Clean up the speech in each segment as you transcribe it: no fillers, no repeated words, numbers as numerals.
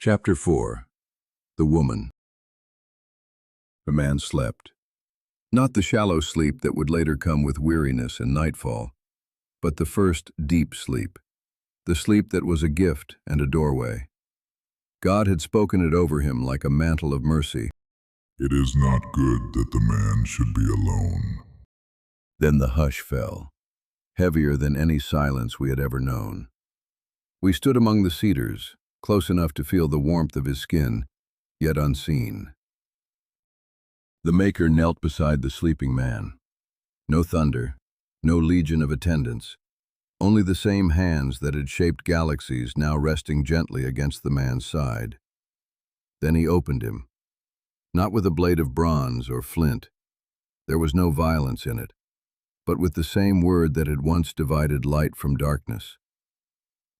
Chapter 4. The Woman. The man slept. Not the shallow sleep that would later come with weariness and nightfall, but the first deep sleep, the sleep that was a gift and a doorway. God had spoken it over him like a mantle of mercy. It is not good that the man should be alone. Then the hush fell, heavier than any silence we had ever known. We stood among the cedars, close enough to feel the warmth of his skin, yet unseen. The Maker knelt beside the sleeping man. No thunder, no legion of attendants, only the same hands that had shaped galaxies now resting gently against the man's side. Then he opened him, not with a blade of bronze or flint. There was no violence in it, but with the same word that had once divided light from darkness.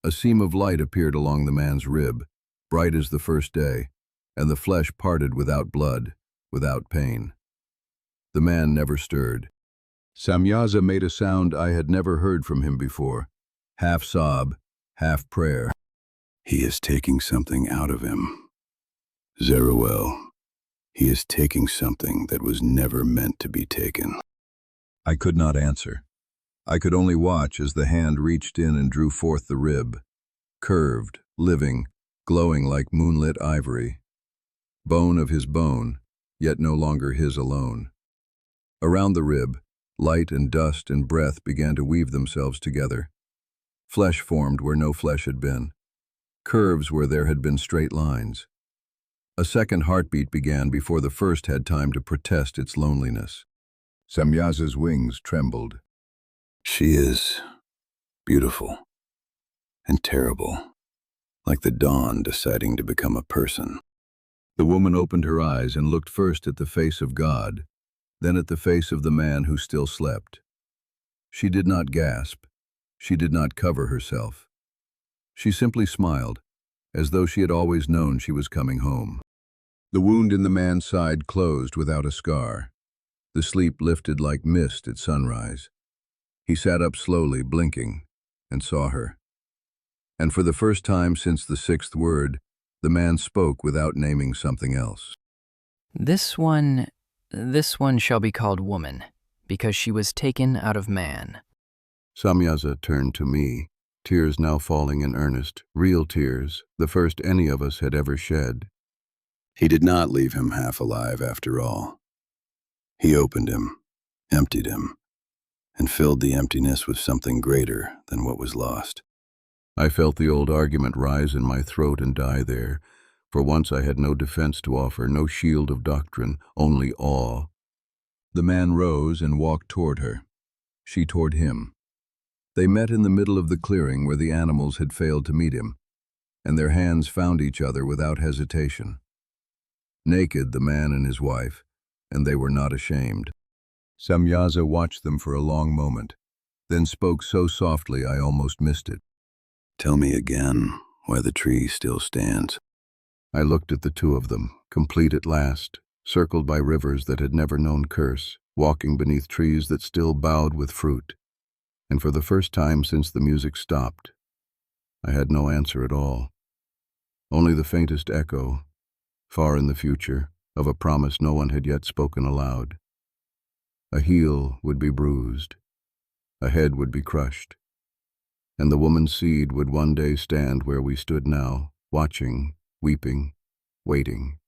A seam of light appeared along the man's rib, bright as the first day, and the flesh parted without blood, without pain. The man never stirred. Samyaza made a sound I had never heard from him before, half sob, half prayer. He is taking something out of him. Zeruel, he is taking something that was never meant to be taken. I could not answer. I could only watch as the hand reached in and drew forth the rib, curved, living, glowing like moonlit ivory. Bone of his bone, yet no longer his alone. Around the rib, light and dust and breath began to weave themselves together. Flesh formed where no flesh had been, curves where there had been straight lines. A second heartbeat began before the first had time to protest its loneliness. Samyaza's wings trembled. She is beautiful and terrible, like the dawn deciding to become a person. The woman opened her eyes and looked first at the face of God, then at the face of the man who still slept. She did not gasp. She did not cover herself. She simply smiled, as though she had always known she was coming home. The wound in the man's side closed without a scar. The sleep lifted like mist at sunrise. He sat up slowly, blinking, and saw her. And for the first time since the sixth word, the man spoke without naming something else. This one shall be called woman, because she was taken out of man. Samyaza turned to me, tears now falling in earnest, real tears, the first any of us had ever shed. He did not leave him half alive after all. He opened him, emptied him, and filled the emptiness with something greater than what was lost. I felt the old argument rise in my throat and die there. For once I had no defense to offer, no shield of doctrine, only awe. The man rose and walked toward her. She toward him. They met in the middle of the clearing where the animals had failed to meet him, and their hands found each other without hesitation. Naked, the man and his wife, and they were not ashamed. Samyaza watched them for a long moment, then spoke so softly I almost missed it. Tell me again why the tree still stands. I looked at the two of them, complete at last, circled by rivers that had never known curse, walking beneath trees that still bowed with fruit. And for the first time since the music stopped, I had no answer at all. Only the faintest echo, far in the future, of a promise no one had yet spoken aloud. A heel would be bruised, a head would be crushed, and the woman's seed would one day stand where we stood now, watching, weeping, waiting.